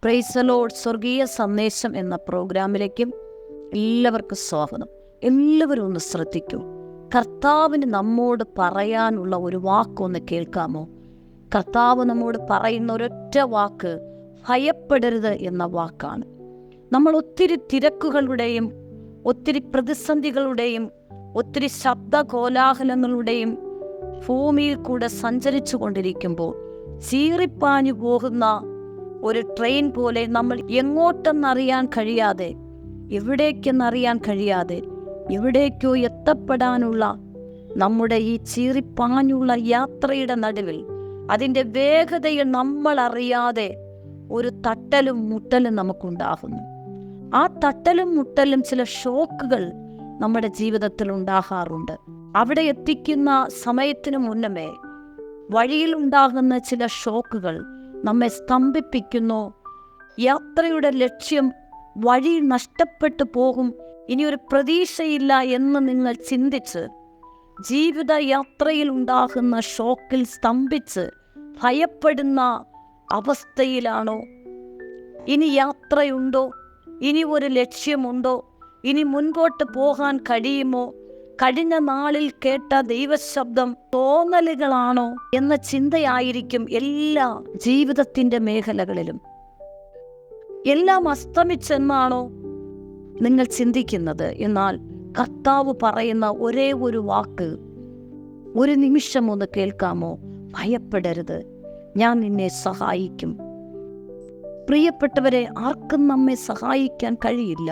Praise the Lord. സ്വർഗീയ സന്ദേശം എന്ന പ്രോഗ്രാമിലേക്കും എല്ലാവർക്കും സ്വാഗതം. എല്ലാവരും ഒന്ന് ശ്രദ്ധിക്കൂ. കർത്താവിന് നമ്മോട് പറയാനുള്ള ഒരു വാക്കൊന്ന് കേൾക്കാമോ? കർത്താവ് നമ്മോട് പറയുന്ന ഒരൊറ്റ വാക്ക് ഭയപ്പെടരുത് എന്ന വാക്കാണ്. നമ്മൾ ഒത്തിരി തിരക്കുകളുടെയും ഒത്തിരി പ്രതിസന്ധികളുടെയും ഒത്തിരി ശബ്ദ കോലാഹലങ്ങളുടെയും ഭൂമിയിൽ കൂടെ സഞ്ചരിച്ചു കൊണ്ടിരിക്കുമ്പോൾ ചീറിപ്പാഞ്ഞു പോകുന്ന ഒരു ട്രെയിൻ പോലെ നമ്മൾ എങ്ങോട്ടെന്നറിയാൻ കഴിയാതെ, എവിടേക്കെന്നറിയാൻ കഴിയാതെ എവിടേക്കോ എത്തപ്പെടാനുള്ള നമ്മുടെ ഈ ചീറിപ്പാഞ്ഞുള്ള യാത്രയുടെ നടുവിൽ അതിൻ്റെ വേഗതയിൽ നമ്മൾ അറിയാതെ ഒരു തട്ടലും മുട്ടലും നമുക്കുണ്ടാകുന്നു. ആ തട്ടലും മുട്ടലും ചില ഷോക്കുകൾ നമ്മുടെ ജീവിതത്തിൽ ഉണ്ടാകാറുണ്ട്. അവിടെ എത്തിക്കുന്ന സമയത്തിന് മുന്നമേ വഴിയിലുണ്ടാകുന്ന ചില ഷോക്കുകൾ നമ്മെ സ്തംഭിപ്പിക്കുന്നു. യാത്രയുടെ ലക്ഷ്യം വഴി നഷ്ടപ്പെട്ടു പോകും, ഇനിയൊരു പ്രതീക്ഷയില്ല എന്ന് നിങ്ങൾ ചിന്തിച്ച് ജീവിത യാത്രയിൽ ഉണ്ടാകുന്ന ഷോക്കിൽ സ്തംഭിച്ച് ഭയപ്പെടുന്ന അവസ്ഥയിലാണോ? ഇനി യാത്രയുണ്ടോ? ഇനി ഒരു ലക്ഷ്യമുണ്ടോ? ഇനി മുൻപോട്ട് പോകാൻ കഴിയുമോ? കഴിഞ്ഞ നാളിൽ കേട്ട ദൈവശബ്ദം തോന്നലുകളാണോ എന്ന ചിന്തയായിരിക്കും എല്ലാ ജീവിതത്തിൻ്റെ മേഖലകളിലും. എല്ലാം അസ്തമിച്ചെന്നാണോ നിങ്ങൾ ചിന്തിക്കുന്നത്? എന്നാൽ കർത്താവ് പറയുന്ന ഒരേ ഒരു വാക്ക് ഒരു നിമിഷം ഒന്ന് കേൾക്കാമോ? ഭയപ്പെടരുത്, ഞാൻ നിന്നെ സഹായിക്കും. പ്രിയപ്പെട്ടവരെ, ആർക്കും നമ്മെ സഹായിക്കാൻ കഴിയില്ല.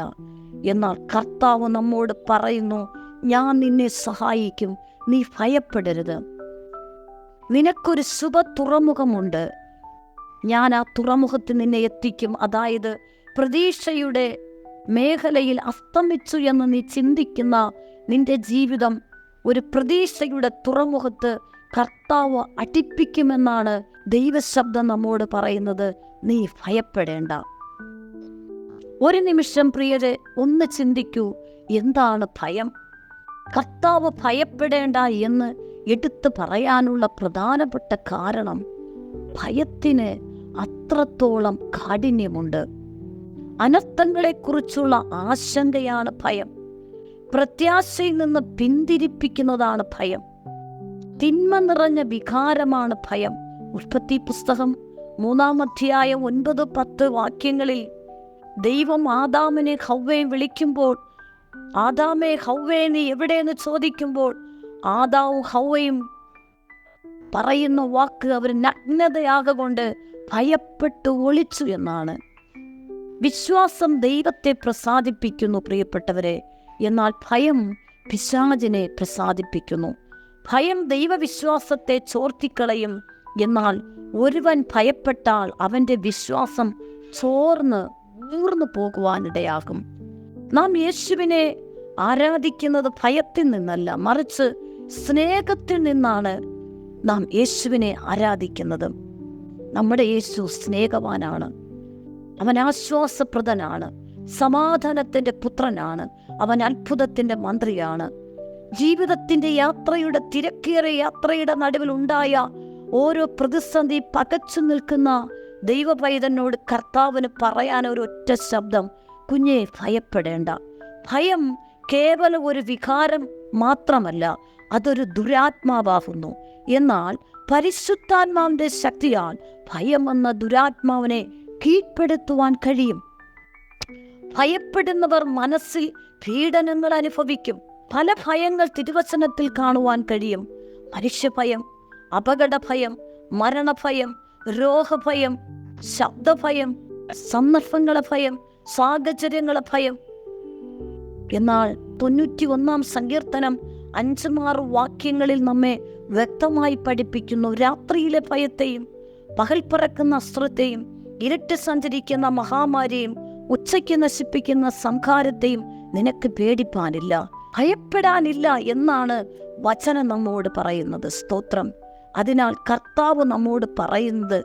എന്നാൽ കർത്താവ് നമ്മോട് പറയുന്നു, ഞാൻ നിന്നെ സഹായിക്കും, നീ ഭയപ്പെടരുത്. നിനക്കൊരു ശുഭ തുറമുഖമുണ്ട്, ഞാൻ ആ തുറമുഖത്ത് നിന്നെ എത്തിക്കും. അതായത് പ്രതീക്ഷയുടെ മേഖലയിൽ അസ്തമിച്ചു എന്ന് നീ ചിന്തിക്കുന്ന നിന്റെ ജീവിതം ഒരു പ്രതീക്ഷയുടെ തുറമുഖത്ത് കർത്താവ് അടിപ്പിക്കുമെന്നാണ് ദൈവശബ്ദം നമ്മോട് പറയുന്നത്. നീ ഭയപ്പെടേണ്ട. ഒരു നിമിഷം പ്രിയരെ ഒന്ന് ചിന്തിക്കൂ, എന്താണ് ഭയം? കർത്താവ് ഭയപ്പെടേണ്ട എന്ന് എടുത്തു പറയാനുള്ള പ്രധാനപ്പെട്ട കാരണം ഭയത്തിന് അത്രത്തോളം കാഠിന്യമുണ്ട്. അനർത്ഥങ്ങളെക്കുറിച്ചുള്ള ആശങ്കയാണ് ഭയം. പ്രത്യാശയിൽ നിന്ന് പിന്തിരിപ്പിക്കുന്നതാണ് ഭയം. തിന്മ നിറഞ്ഞ വികാരമാണ് ഭയം. ഉൽപ്പത്തി പുസ്തകം 3-ാം അധ്യായം 9-10 വാക്യങ്ങളിൽ ദൈവം ആദാമിനെ ഹവ്വയെ വിളിക്കുമ്പോൾ, ആദാമേ ഹവ്വേ നീ എവിടെയെന്ന് ചോദിക്കുമ്പോൾ ആദാവും ഹവ്വയും പറയുന്ന വാക്ക് അവർ നഗ്നതയാകൊണ്ട് ഭയപ്പെട്ടു ഒളിച്ചു എന്നാണ്. വിശ്വാസം ദൈവത്തെ പ്രസാദിപ്പിക്കുന്നു പ്രിയപ്പെട്ടവരെ, എന്നാൽ ഭയം പിശാചിനെ പ്രസാദിപ്പിക്കുന്നു. ഭയം ദൈവവിശ്വാസത്തെ ചോർത്തിക്കളയും. എന്നാൽ ഒരുവൻ ഭയപ്പെട്ടാൽ അവൻ്റെ വിശ്വാസം ഊർന്നു പോകുവാനിടയാകും. നാം യേശുവിനെ ആരാധിക്കുന്നത് ഭയത്തിൽ നിന്നല്ല, മറിച്ച് സ്നേഹത്തിൽ നിന്നാണ് നാം യേശുവിനെ ആരാധിക്കുന്നത്. നമ്മുടെ യേശു സ്നേഹവാനാണ്, അവൻ ആശ്വാസപ്രദനാണ്, സമാധാനത്തിൻ്റെ പുത്രനാണ്, അവൻ അത്ഭുതത്തിൻ്റെ മന്ത്രിയാണ്. ജീവിതത്തിൻ്റെ യാത്രയുടെ തിരക്കേറിയ യാത്രയുടെ നടുവിൽ ഉണ്ടായ ഓരോ പ്രതിസന്ധി പകച്ചു നിൽക്കുന്ന ദൈവപൈതനോട് കർത്താവിന് പറയാൻ ഒരൊറ്റ ശബ്ദം, കുഞ്ഞെ ഭയപ്പെടേണ്ട. ഭയം കേവലം ഒരു വികാരം മാത്രമല്ല, അതൊരു ദുരാത്മാവാകുന്നു. എന്നാൽ പരിശുദ്ധാത്മാവിൻ്റെ ശക്തിയാൽ ഭയം എന്ന ദുരാത്മാവിനെ കീഴ്പ്പെടുത്തുവാൻ കഴിയും. ഭയപ്പെടുന്നവർ മനസ്സിൽ പീഡനങ്ങൾ അനുഭവിക്കും. പല ഭയങ്ങൾ തിരുവചനത്തിൽ കാണുവാൻ കഴിയും. മനുഷ്യഭയം, അപകടഭയം, മരണഭയം, രോഗഭയം, ശബ്ദഭയം, സന്ദർഭങ്ങളെ ഭയം, സാഹചര്യങ്ങളെ ഭയം. എന്നാൽ 91-ാം സങ്കീർത്തനം 5-6 വാക്യങ്ങളിൽ നമ്മെ വ്യക്തമായി പഠിപ്പിക്കുന്നു, രാത്രിയിലെ ഭയത്തെയും പകൽ പറക്കുന്ന അസ്ത്രത്തെയും ഇരുട്ട് സഞ്ചരിക്കുന്ന മഹാമാരിയും ഉച്ചയ്ക്ക് നശിപ്പിക്കുന്ന സംഹാരത്തെയും നിനക്ക് പേടിപ്പാനില്ല, ഭയപ്പെടാനില്ല എന്നാണ് വചനം നമ്മോട് പറയുന്നത്. സ്തോത്രം. അതിനാൽ കർത്താവ് നമ്മോട് പറയുന്നത്,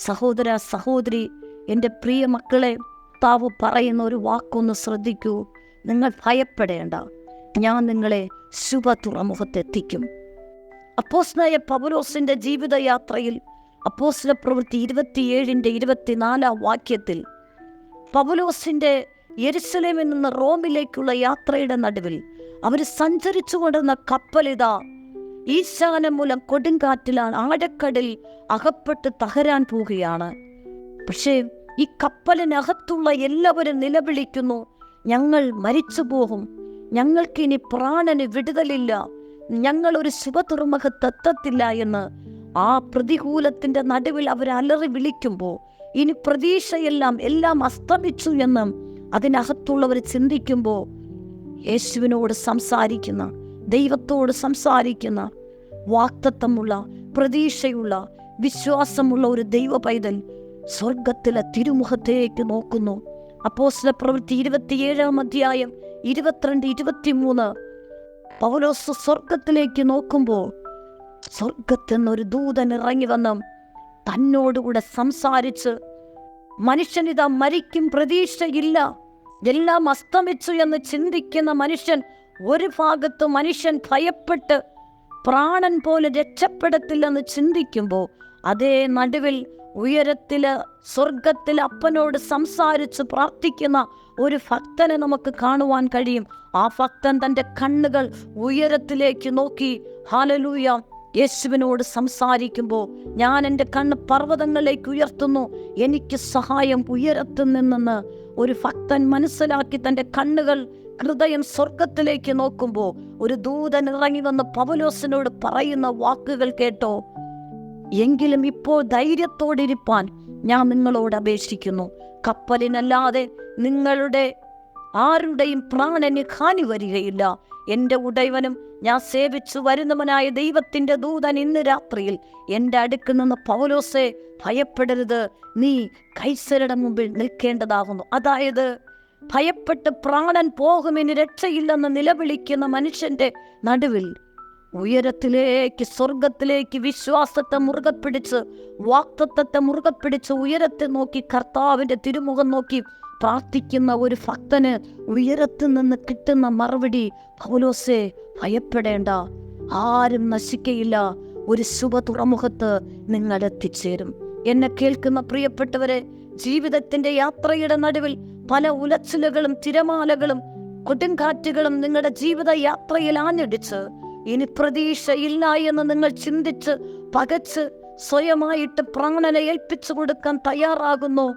സഹോദര സഹോദരി, എൻ്റെ പ്രിയ മക്കളെ, കർത്താവ് പറയുന്ന ഒരു വാക്കൊന്ന് ശ്രദ്ധിക്കൂ. നിങ്ങൾ ഭയപ്പെടേണ്ട, ഞാൻ നിങ്ങളെ ശുഭ തുറമുഖത്തെത്തിക്കും. അപ്പോസ്തലനായ പൗലോസിൻ്റെ ജീവിതയാത്രയിൽ അപ്പോസ്തലപ്രവൃത്തി 27:24 പൗലോസിന്റെ യെരുശലേമിൽ നിന്ന് റോമിലേക്കുള്ള യാത്രയുടെ നടുവിൽ അവർ സഞ്ചരിച്ചു കൊണ്ടിരുന്ന കപ്പലിതാ ഈശാനം മൂലം കൊടുങ്കാറ്റിലാണ് ആഴക്കടലിൽ അകപ്പെട്ട് തകരാൻ പോവുകയാണ്. പക്ഷേ ഈ കപ്പലിനകത്തുള്ള എല്ലാവരും നിലവിളിക്കുന്നു, ഞങ്ങൾ മരിച്ചു പോകും, ഞങ്ങൾക്കിനി പ്രാണന് വിടുതലില്ല, ഞങ്ങൾ ഒരു ശുഭതുറമുഖത്തെത്തത്തില്ല എന്ന്. ആ പ്രതികൂലത്തിന്റെ നടുവിൽ അവർ അലറി വിളിക്കുമ്പോൾ ഇനി എല്ലാം അസ്തമിച്ചു എന്ന് അതിനകത്തുള്ളവർ ചിന്തിക്കുമ്പോൾ യേശുവിനോട് സംസാരിക്കുന്ന, ദൈവത്തോട് സംസാരിക്കുന്ന, വാക്തത്വമുള്ള, പ്രതീക്ഷയുള്ള, വിശ്വാസമുള്ള ഒരു ദൈവ പൈതൽ സ്വർഗത്തിലെ തിരുമുഖത്തേക്ക് നോക്കുന്നു. അപ്പോസ്തലപ്രവൃത്തി 27:22-23 പൗലോസ് സ്വർഗത്തിലേക്ക് നോക്കുമ്പോൾ സ്വർഗത്തിൽ നിന്നൊരു ദൂതൻ ഇറങ്ങി വന്ന് തന്നോടുകൂടെ സംസാരിച്ച്, മനുഷ്യനിതാ മരിക്കും, പ്രതീക്ഷയില്ല, എല്ലാം അസ്തമിച്ചു എന്ന് ചിന്തിക്കുന്ന മനുഷ്യൻ, ഒരു ഭാഗത്ത് മനുഷ്യൻ ഭയപ്പെട്ട് പ്രാണൻ പോലെ രക്ഷപ്പെടത്തില്ലെന്ന് ചിന്തിക്കുമ്പോൾ അതേ നടുവിൽ ഉയരത്തില് സ്വർഗത്തിൽ അപ്പനോട് സംസാരിച്ച് പ്രാർത്ഥിക്കുന്ന ഒരു ഭക്തനെ നമുക്ക് കാണുവാൻ കഴിയും. ആ ഭക്തൻ തൻ്റെ കണ്ണുകൾ ഉയരത്തിലേക്ക് നോക്കി ഹല്ലേലൂയ യേശുവിനോട് സംസാരിക്കുമ്പോൾ, ഞാൻ എൻ്റെ കണ്ണ് പർവ്വതങ്ങളിലേക്ക് ഉയർത്തുന്നു, എനിക്ക് സഹായം ഉയരത്തു നിന്നെന്ന് ഒരു ഭക്തൻ മനസ്സിലാക്കി തൻ്റെ കണ്ണുകൾ ഹൃദയം സ്വർഗത്തിലേക്ക് നോക്കുമ്പോൾ ഒരു ദൂതൻ ഇറങ്ങി വന്ന് പൗലോസിനോട് പറയുന്ന വാക്കുകൾ കേട്ടോ, എങ്കിലും ഇപ്പോൾ ധൈര്യത്തോടിരിപ്പാൻ ഞാൻ നിങ്ങളോട് അപേക്ഷിക്കുന്നു. കപ്പലിനല്ലാതെ നിങ്ങളുടെ ആരുടെയും പ്രാണന് ഹാനി വരികയില്ല. എൻ്റെ ഉടയവനും ഞാൻ സേവിച്ചു വരുന്നവനായ ദൈവത്തിൻ്റെ ദൂതൻ ഇന്ന് രാത്രിയിൽ എൻ്റെ അടുക്ക് നിന്ന്, പൗലോസേ ഭയപ്പെടരുത്, നീ കൈസരുടെ മുമ്പിൽ നിൽക്കേണ്ടതാകുന്നു. അതായത് ഭയപ്പെട്ട് പ്രാണൻ പോകുമെന്ന് രക്ഷയില്ലെന്ന് നിലവിളിക്കുന്ന മനുഷ്യൻ്റെ നടുവിൽ ഉയരത്തിലേക്ക്, സ്വർഗത്തിലേക്ക് വിശ്വാസത്തെ മുറുകെ പിടിച്ച്, വാക്തത്വത്തെ മുറുകെ പിടിച്ച് ഉയരത്തെ നോക്കി കർത്താവിൻ്റെ തിരുമുഖം നോക്കി പ്രാർത്ഥിക്കുന്ന ഒരു ഭക്തന് ഉയരത്തിൽ നിന്ന് കിട്ടുന്ന മറുപടി, പൗലോസേ ഭയപ്പെടേണ്ട, ആരും നശിക്കയില്ല, ഒരു ശുഭ തുറമുഖത്ത് നിങ്ങൾ എത്തിച്ചേരും. എന്നെ കേൾക്കുന്ന പ്രിയപ്പെട്ടവരെ, ജീവിതത്തിന്റെ യാത്രയുടെ നടുവിൽ പല ഉലച്ചിലുകളും തിരമാലകളും കൊടുങ്കാറ്റുകളും നിങ്ങളുടെ ജീവിത യാത്രയിൽ ആഞ്ഞടിച്ച് ഇനി പ്രതീക്ഷയില്ല എന്ന് നിങ്ങൾ ചിന്തിച്ച് പകച്ച് സ്വയമായിട്ട് പ്രാണനെ ഏൽപ്പിച്ചു കൊടുക്കാൻ തയ്യാറാകുന്നു.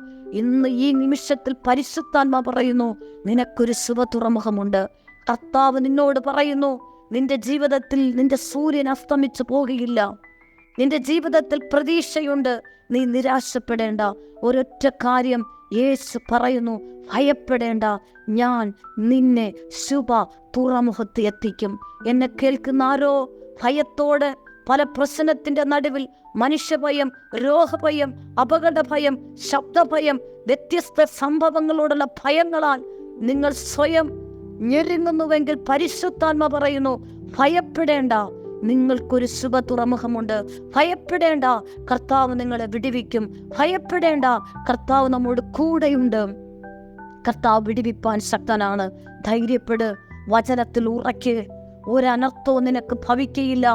ഇന്ന് ഈ നിമിഷത്തിൽ പരിശുദ്ധാത്മ പറയുന്നു, നിനക്കൊരു ശുഭ തുറമുഖമുണ്ട്. കർത്താവ് നിന്നോട് പറയുന്നു, നിന്റെ ജീവിതത്തിൽ നിന്റെ സൂര്യൻ അസ്തമിച്ചു പോകുകയില്ല, നിന്റെ ജീവിതത്തിൽ പ്രതീക്ഷയുണ്ട്, നീ നിരാശപ്പെടേണ്ട. ഒരൊറ്റ കാര്യം യേശു പറയുന്നു, ഭയപ്പെടേണ്ട, ഞാൻ നിന്നെ ശുഭ തുറമുഖത്ത് എത്തിക്കും. എന്നെ കേൾക്കുന്ന ആരോ ഭയത്തോടെ പല പ്രശ്നത്തിന്റെ നടുവിൽ മനുഷ്യഭയം, രോഗഭയം, അപകടഭയം, ശബ്ദഭയം, വ്യത്യസ്ത സംഭവങ്ങളോടുള്ള ഭയങ്ങളാൽ നിങ്ങൾ സ്വയം ഞെരുങ്ങുന്നുവെങ്കിൽ പരിശുദ്ധാത്മ പറയുന്നു, ഭയപ്പെടേണ്ട, നിങ്ങൾക്കൊരു ശുഭ തുറമുഖമുണ്ട്. ഭയപ്പെടേണ്ട, കർത്താവ് നിങ്ങളെ വിടുവിക്കും. ഭയപ്പെടേണ്ട, കർത്താവ് നമ്മോട് കൂടെയുണ്ട്. കർത്താവ് വിടുവിപ്പാൻ ശക്തനാണ്. ധൈര്യപ്പെട്, വചനത്തിൽ ഉറയ്ക്ക്. ഒരനർത്ഥവും നിനക്ക് ഭവിക്കയില്ല,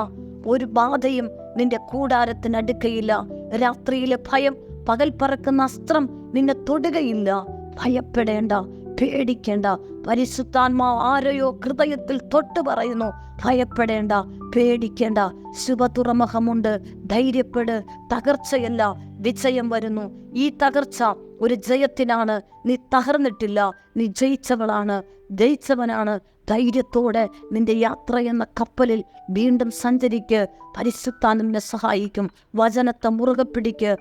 ഒരു ബാധയും നിന്റെ കൂടാരത്തിനടുക്കയില്ല. രാത്രിയിലെ ഭയം, പകൽ പറക്കുന്ന അസ്ത്രം നിന്നെ തൊടുകയില്ല. ഭയപ്പെടേണ്ട, പേടിക്കേണ്ട. പരിശുദ്ധാത്മാവ് ആരെയോ ഹൃദയത്തിൽ തൊട്ട് പറയുന്നു, ഭയപ്പെടേണ്ട, പേടിക്കേണ്ട, ശുഭ തുറമുഖമുണ്ട്. ധൈര്യപ്പെട്, തകർച്ചയല്ല, വിജയം വരുന്നു. ഈ തകർച്ച ഒരു ജയത്തിനാണ്. നീ തകർന്നിട്ടില്ല, നീ ജയിച്ചവനാണ്. ധൈര്യത്തോടെ നിന്റെ യാത്ര എന്ന കപ്പലിൽ വീണ്ടും സഞ്ചരിക്ക്. പരിശുദ്ധാത്മാവിനെ സഹായിക്കും. വചനത്തെ മുറുകെ പിടിക്ക്.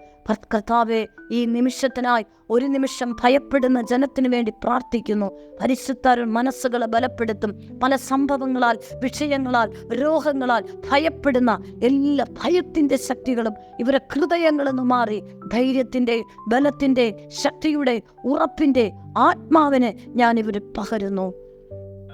കർത്താവേ, ഈ നിമിഷത്തിനായി ഒരു നിമിഷം ഭയപ്പെടുന്ന ജനത്തിന് വേണ്ടി പ്രാർത്ഥിക്കുന്നു. പരിശുദ്ധാത്മാവ് മനസ്സുകളെ ബലപ്പെടുത്തും. പല സംഭവങ്ങളാൽ, വിഷയങ്ങളാൽ, രോഗങ്ങളാൽ ഭയപ്പെടുന്ന എല്ലാ ഭയത്തിൻ്റെ ശക്തികളും ഇവരെ ഹൃദയങ്ങളിൽ നിന്ന് മാറി ധൈര്യത്തിൻ്റെ, ബലത്തിൻ്റെ, ശക്തിയുടെ, ഉറപ്പിൻ്റെ ആത്മാവിനെ ഞാൻ ഇവർ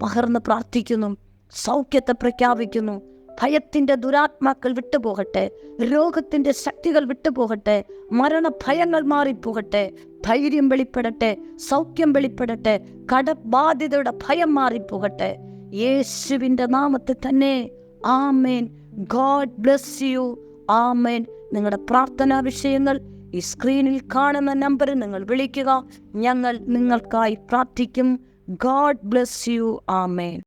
പകർന്ന് പ്രാർത്ഥിക്കുന്നു. സൗഖ്യത്തെ പ്രഖ്യാപിക്കുന്നു. ഭയത്തിൻ്റെ ദുരാത്മാക്കൾ വിട്ടുപോകട്ടെ, രോഗത്തിൻ്റെ ശക്തികൾ വിട്ടുപോകട്ടെ, മരണഭയങ്ങൾ മാറിപ്പോകട്ടെ, ധൈര്യം വെളിപ്പെടട്ടെ, സൗഖ്യം വെളിപ്പെടട്ടെ, കടബാധ്യതയുടെ ഭയം മാറിപ്പോകട്ടെ. യേശുവിൻ്റെ നാമത്തിൽ തന്നെ. Amen. God bless you. Amen. നിങ്ങളുടെ പ്രാർത്ഥനാ വിഷയങ്ങൾ ഈ സ്ക്രീനിൽ കാണുന്ന നമ്പറിൽ നിങ്ങൾ വിളിക്കുക. ഞങ്ങൾ നിങ്ങൾക്കായി പ്രാർത്ഥിക്കും. God bless you. ആമേൻ.